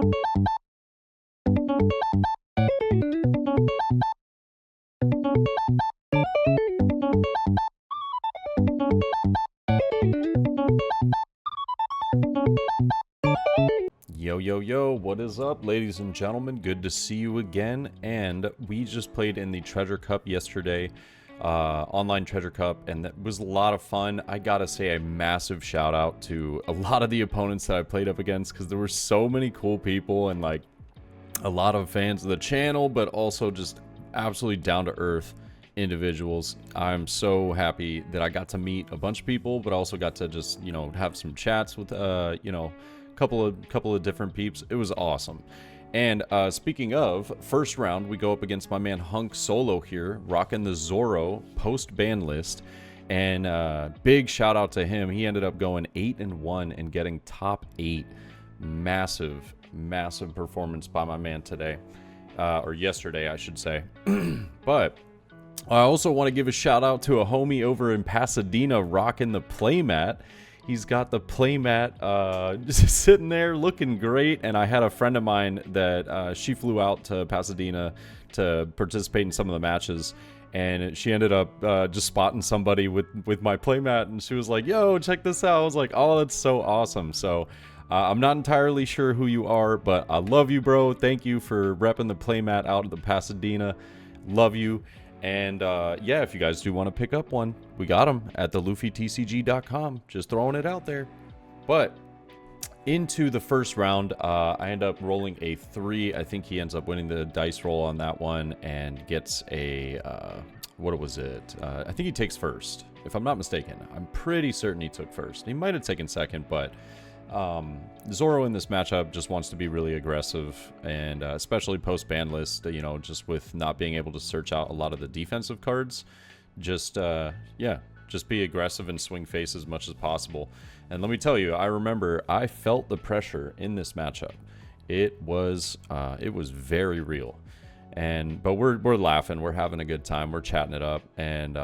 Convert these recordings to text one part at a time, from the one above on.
Yo, yo, yo, what is up, ladies and gentlemen? Good to see you again. And we just played in the Treasure Cup yesterday, online Treasure Cup, and that was a lot of fun. I gotta say a massive shout out to a lot of the opponents that I played up against, because there were so many cool people and like a lot of fans of the channel, but also just absolutely down to earth individuals. I'm so happy that I got to meet a bunch of people, but also got to just, you know, have some chats with, you know, couple of different peeps. It was awesome. And speaking of first round, we go up against my man Hunk Solo here, rocking the Zoro post ban list, and big shout out to him. He ended up going 8-1 and getting top 8. Massive performance by my man today, or yesterday I should say. But I also want to give a shout out to a homie over in Pasadena rocking the Playmat. He's got the Playmat just sitting there looking great. And I had a friend of mine that she flew out to Pasadena to participate in some of the matches. And she ended up just spotting somebody with my Playmat. And she was like, yo, check this out. I was like, oh, that's so awesome. So I'm not entirely sure who you are, but I love you, bro. Thank you for repping the Playmat out of the Pasadena. Love you. And yeah, if you guys do want to pick up one, we got them at TheLuffyTCG.com. Just throwing it out there. But into the first round, I end up rolling a 3. I think he ends up winning the dice roll on that one and gets a, what was it? I think he takes first, if I'm not mistaken. I'm pretty certain he took first. He might have taken second, but Zoro in this matchup just wants to be really aggressive, and especially post ban list, you know, just with not being able to search out a lot of the defensive cards. Just yeah, just be aggressive and swing face as much as possible. And let me tell you, I remember I felt the pressure in this matchup. It was very real. But we're laughing, we're having a good time, we're chatting it up, and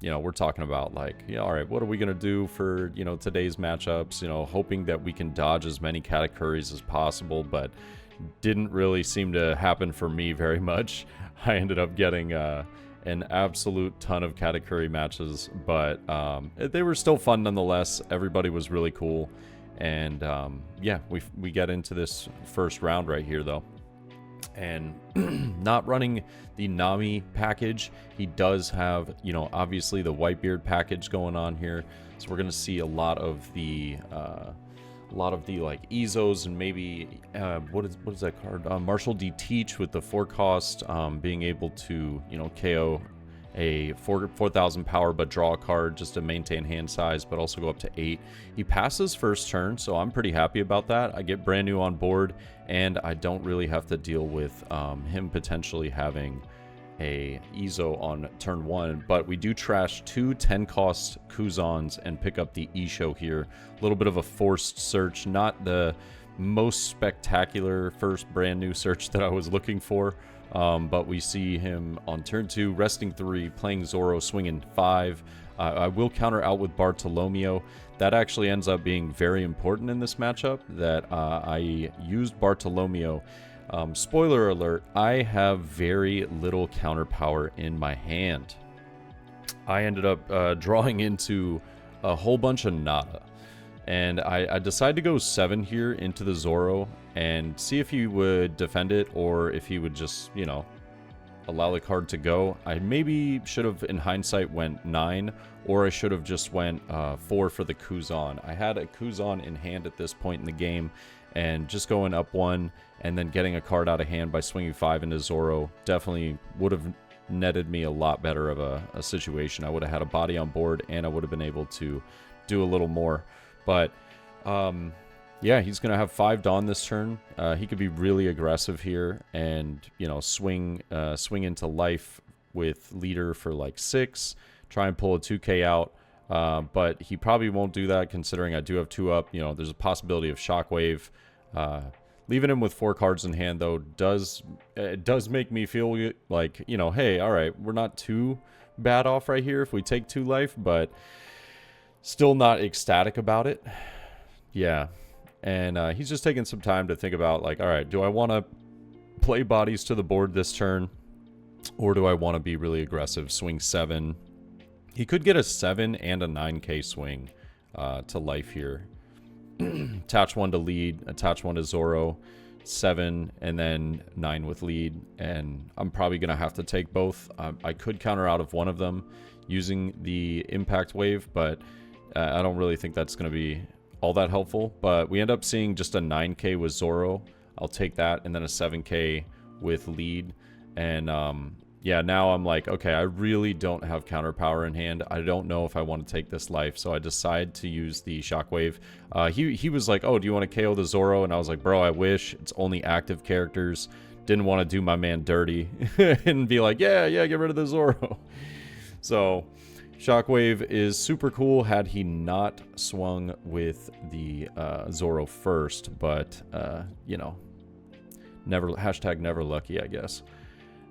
you know, we're talking about like, yeah, all right, what are we gonna do for, you know, today's matchups, you know, hoping that we can dodge as many Katakuris as possible, but didn't really seem to happen for me very much. I ended up getting an absolute ton of Katakuri matches, but they were still fun nonetheless. Everybody was really cool, and yeah, we get into this first round right here though. And not running the Nami package. He does have, you know, obviously the Whitebeard package going on here, so we're gonna see a lot of the like Izos, and maybe what is that card, Marshall D Teach with the 4 cost, being able to, you know, KO a 4,000 power but draw a card just to maintain hand size, but also go up to 8. He passes first turn, so I'm pretty happy about that. I get brand new on board, and I don't really have to deal with him potentially having a Izo on turn 1, but we do trash 2 10-cost Kuzans and pick up the Isho here. A little bit of a forced search, not the most spectacular first brand new search that I was looking for. But we see him on turn 2, resting 3, playing Zoro, swinging 5. I will counter out with Bartolomeo. That actually ends up being very important in this matchup, that I used Bartolomeo. Spoiler alert, I have very little counter power in my hand. I ended up drawing into a whole bunch of nada. And I decided to go 7 here into the Zoro and see if he would defend it, or if he would just, you know, allow the card to go. I maybe should have, in hindsight, went 9, or I should have just went 4 for the Kuzan. I had a Kuzan in hand at this point in the game, and just going up 1 and then getting a card out of hand by swinging 5 into Zoro definitely would have netted me a lot better of a situation. I would have had a body on board, and I would have been able to do a little more. But yeah, he's going to have 5 Dawn this turn. He could be really aggressive here and, you know, swing into life with leader for like 6, try and pull a 2k out. But he probably won't do that, considering I do have 2 up. You know, there's a possibility of Shockwave. Leaving him with 4 cards in hand, though, does make me feel like, you know, hey, all right, we're not too bad off right here if we take 2 life, but still not ecstatic about it. Yeah. and he's just taking some time to think about, like, all right, do I want to play bodies to the board this turn, or do I want to be really aggressive, swing 7? He could get a 7 and a 9k swing to life here. Attach 1 to lead, attach 1 to Zoro, 7, and then 9 with lead, and I'm probably going to have to take both. I could counter out of one of them using the impact wave, but I don't really think that's going to be all that helpful. But we end up seeing just a 9k with Zoro. I'll take that, and then a 7k with lead. And yeah, now I'm like, okay, I really don't have counter power in hand. I don't know if I want to take this life, so I decide to use the shockwave. He was like, oh, do you want to KO the Zoro? And I was like, bro, I wish. It's only active characters. Didn't want to do my man dirty and be like, yeah, get rid of the Zoro. So shockwave is super cool had he not swung with the Zoro first, but you know, never lucky, I guess.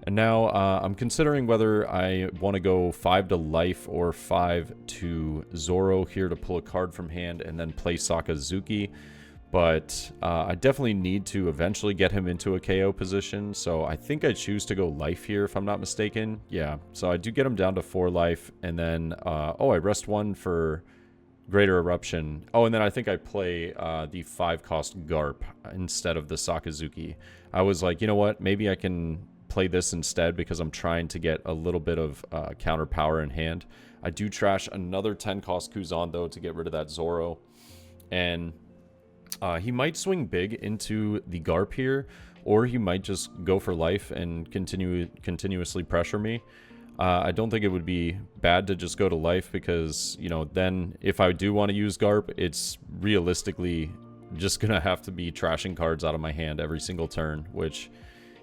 And now I'm considering whether I want to go 5 to life or 5 to Zoro here to pull a card from hand and then play Sakazuki. But I definitely need to eventually get him into a KO position. So I think I choose to go life here if I'm not mistaken. Yeah, so I do get him down to 4 life. And then, oh, I rest 1 for Greater Eruption. Oh, and then I think I play the 5-cost Garp instead of the Sakazuki. I was like, you know what, maybe I can play this instead because I'm trying to get a little bit of counter power in hand. I do trash another 10-cost Kuzan though to get rid of that Zoro, and he might swing big into the Garp here, or he might just go for life and continuously pressure me. I don't think it would be bad to just go to life because, you know, then if I do want to use Garp, it's realistically just gonna have to be trashing cards out of my hand every single turn, which,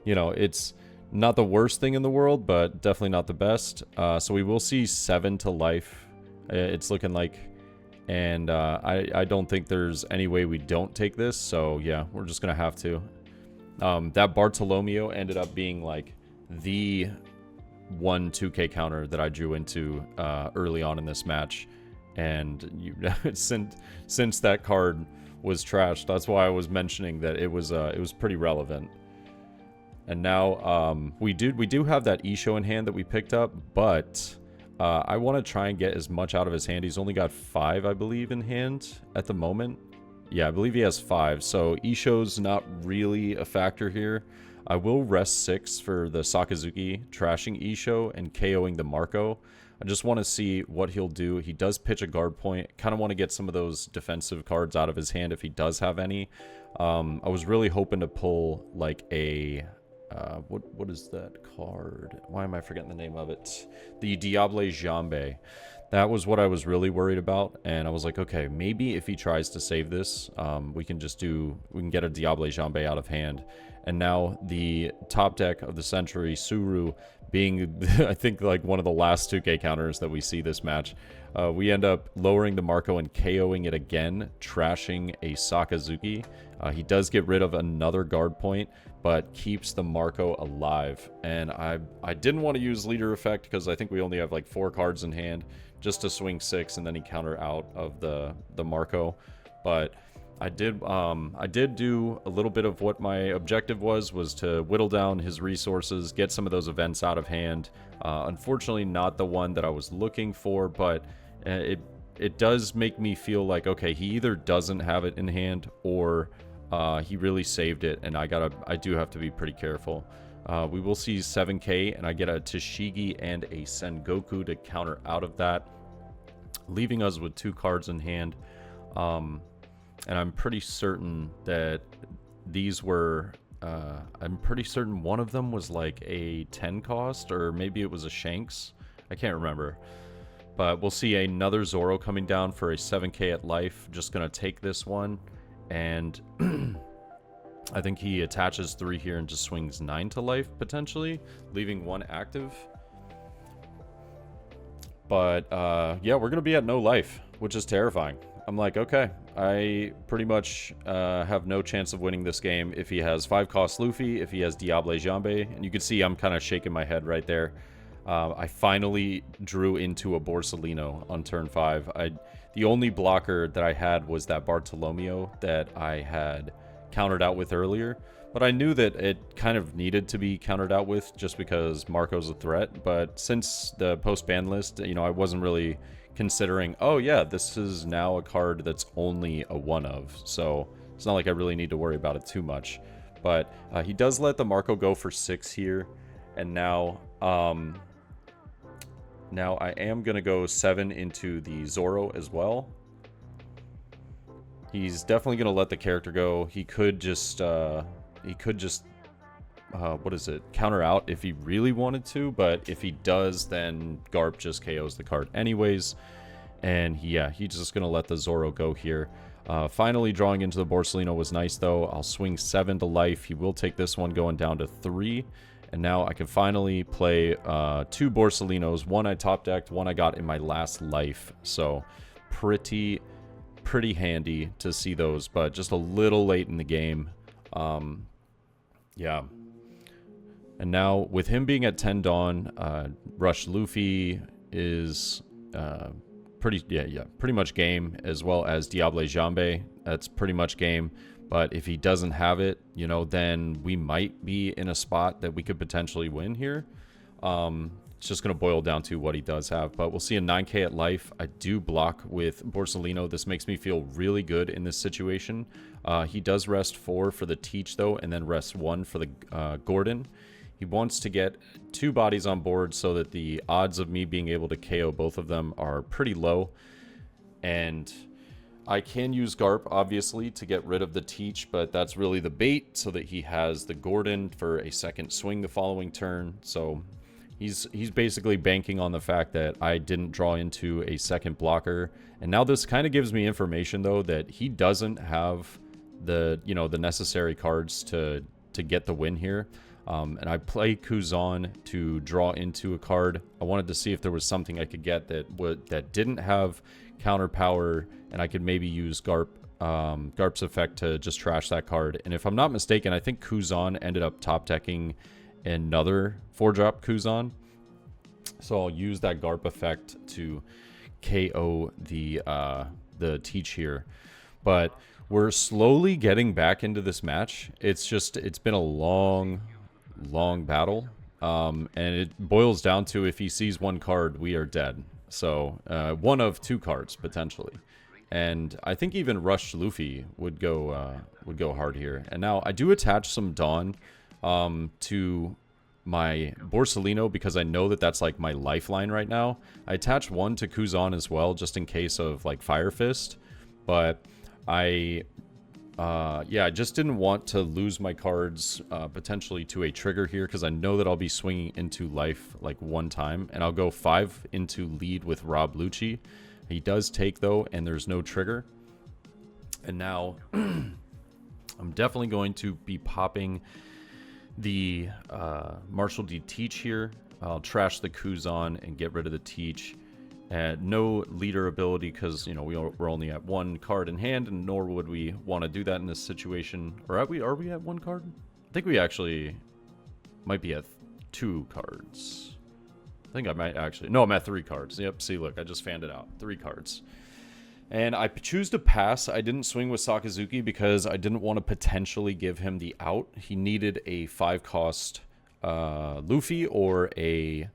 you know, it's not the worst thing in the world, but definitely not the best. So we will see 7 to life, it's looking like. And I don't think there's any way we don't take this. So yeah, we're just going to have to. That Bartolomeo ended up being like the 2k counter that I drew into early on in this match. And since that card was trashed, that's why I was mentioning that it was pretty relevant. And now we do have that Isho in hand that we picked up, but I want to try and get as much out of his hand. He's only got 5, I believe, in hand at the moment. Yeah, I believe he has 5, so Isho's not really a factor here. I will rest 6 for the Sakazuki, trashing Isho and KOing the Marco. I just want to see what he'll do. He does pitch a guard point. Kind of want to get some of those defensive cards out of his hand if he does have any. I was really hoping to pull like a... what is that card? Why am I forgetting the name of it? The Diable Jambe. That was what I was really worried about, and I was like, okay, maybe if he tries to save this, we can get a Diable Jambe out of hand. And now the top deck of the century, Suru, being I think like one of the last 2k counters that we see this match, we end up lowering the Marco and KOing it again, trashing a Sakazuki. He does get rid of another guard point, but keeps the Marco alive. And I didn't want to use leader effect because I think we only have like 4 cards in hand, just to swing 6 and then he counter out of the Marco. But I did do a little bit of what my objective was to whittle down his resources, get some of those events out of hand. Unfortunately, not the one that I was looking for, but it does make me feel like, okay, he either doesn't have it in hand or he really saved it, and I do have to be pretty careful. We will see 7k, and I get a Tashigi and a Sengoku to counter out of that, leaving us with 2 cards in hand. And I'm pretty certain that these were, I'm pretty certain one of them was like a 10 cost, or maybe it was a Shanks. I can't remember. But we'll see another Zoro coming down for a 7k at life. Just going to take this one. And I think he attaches 3 here and just swings 9 to life, potentially, leaving 1 active. But, yeah, we're going to be at no life, which is terrifying. I'm like, okay, I pretty much have no chance of winning this game if he has 5-cost Luffy, if he has Diable Jambe. And you can see I'm kind of shaking my head right there. I finally drew into a Borsalino on turn 5. The only blocker that I had was that Bartolomeo that I had countered out with earlier. But I knew that it kind of needed to be countered out with just because Marco's a threat. But since the post-ban list, you know, I wasn't really considering, oh yeah, this is now a card that's only a one of. So it's not like I really need to worry about it too much. But he does let the Marco go for 6 here. And now I am going to go 7 into the Zoro as well. He's definitely going to let the character go. He could just what is it? Counter out if he really wanted to, but if he does, then Garp just KOs the card anyways. And yeah, he's just going to let the Zoro go here. Finally drawing into the Borsalino was nice though. I'll swing 7 to life. He will take this one going down to 3. And now I can finally play 2 Borsalinos. One I top decked, one I got in my last life. So pretty handy to see those, but just a little late in the game. Yeah. And now with him being at 10 Dawn, Rush Luffy is pretty much game, as well as Diable Jambe. That's pretty much game. But if he doesn't have it, you know, then we might be in a spot that we could potentially win here. It's just going to boil down to what he does have. But we'll see a 9k at life. I do block with Borsalino. This makes me feel really good in this situation. He does rest 4 for the Teach, though, and then rest 1 for the Gordon. He wants to get 2 bodies on board so that the odds of me being able to KO both of them are pretty low. And I can use Garp, obviously, to get rid of the Teach, but that's really the bait so that he has the Gordon for a second swing the following turn. So he's basically banking on the fact that I didn't draw into a second blocker. And now this kind of gives me information, though, that he doesn't have the, you know, the necessary cards to get the win here. And I play Kuzan to draw into a card. I wanted to see if there was something I could get that didn't have counter power, and I could maybe use Garp's effect to just trash that card. And if I'm not mistaken, I think Kuzan ended up top decking another 4-drop Kuzan. So I'll use that Garp effect to KO the Teach here. But we're slowly getting back into this match. It's been a long battle. And it boils down to if he sees one card, we are dead. So one of 2 cards potentially, and I think even Rush Luffy would go hard here. And now I do attach some Dawn to my Borsalino because I know that that's like my lifeline right now. I attach 1 to Kuzan as well just in case of like Fire Fist, but I just didn't want to lose my cards potentially to a trigger here because I know that I'll be swinging into life like 1 time, and I'll go 5 into lead with Rob Lucci. He does take, though, and there's no trigger. And now I'm definitely going to be popping the Marshall D Teach here. I'll trash the Kuzan and get rid of the Teach. No leader ability because, you know, we're only at 1 card in hand, and nor would we want to do that in this situation. Or are we at 1 card? I think we actually might be at 2 cards. I think I might actually... No, I'm at 3 cards. Yep, see, look, I just fanned it out. 3 cards. And I choose to pass. I didn't swing with Sakazuki because I didn't want to potentially give him the out. He needed a 5-cost Luffy or a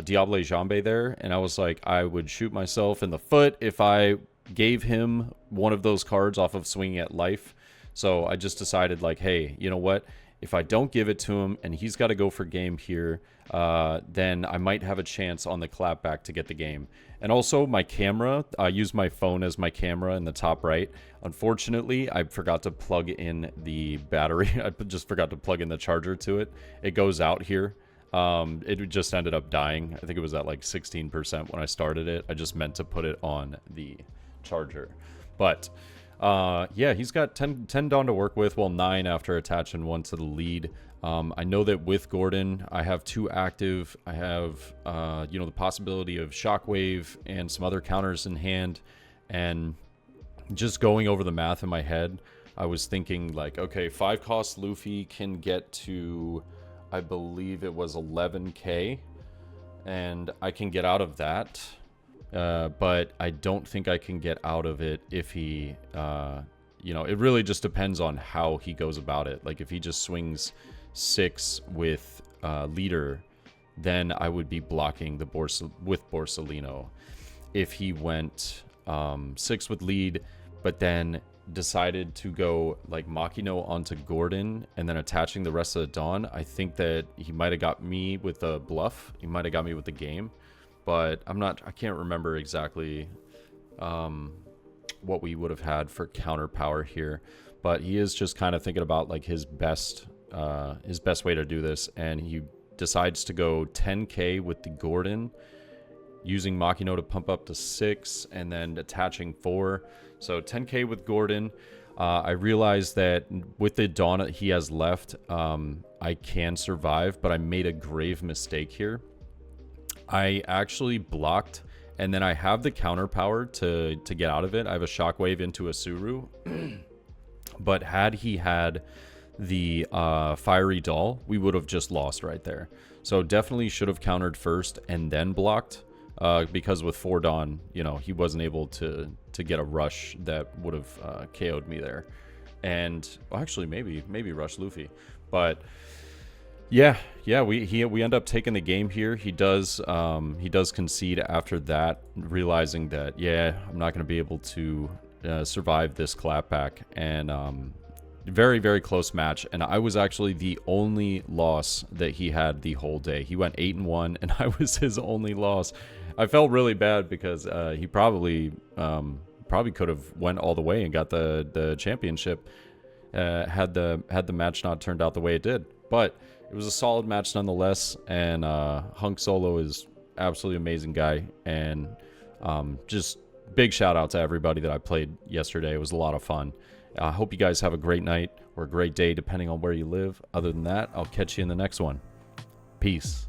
Diable Jambe there, and I was like, I would shoot myself in the foot if I gave him one of those cards off of swinging at life. So I just decided, like, hey, you know what? If I don't give it to him and he's got to go for game here, then I might have a chance on the clapback to get the game. And also my camera, I use my phone as my camera in the top right. Unfortunately, I forgot to plug in the battery. I just forgot to plug in the charger to it. It goes out here. It just ended up dying. I think it was at like 16% when I started it. I just meant to put it on the charger. But yeah, he's got 10 Dawn to work with, well 9 after attaching 1 to the lead. I know that with Gordon, I have 2 active. I have, you know, the possibility of Shockwave and some other counters in hand. And just going over the math in my head, I was thinking like, okay, 5-cost Luffy can get to I believe it was 11K, and I can get out of that. But I don't think I can get out of it if he, you know, it really just depends on how he goes about it. Like if he just swings 6 with leader, then I would be blocking the with Borsalino. If he went 6 with lead, but then decided to go like Makino onto Gordon and then attaching the rest of the Dawn, I think that he might have got me with the bluff. He might have got me with the game. But I can't remember exactly what we would have had for counter power here. But he is just kind of thinking about like his best way to do this. And he decides to go 10K with the Gordon, using Makino to pump up to 6 and then attaching 4. So 10K with Gordon. I realized that with the Dawn that he has left, I can survive, but I made a grave mistake here. I actually blocked, and then I have the counter power to get out of it. I have a shockwave into a Suru. But had he had the fiery doll, we would have just lost right there. So definitely should have countered first and then blocked, because with 4 Dawn, you know, he wasn't able to get a rush that would have KO'd me there. And well, actually maybe rush Luffy. But yeah, we end up taking the game here. He does concede after that, realizing that, yeah, I'm not going to be able to survive this clapback. And very, very close match. And I was actually the only loss that he had the whole day. He went 8-1, and I was his only loss. I felt really bad because he probably could have went all the way and got the championship had the match not turned out the way it did. But it was a solid match nonetheless, and Hunk Solo is absolutely amazing guy, and just big shout out to everybody that I played yesterday. It was a lot of fun. I hope you guys have a great night or a great day depending on where you live. Other than that, I'll catch you in the next one. Peace.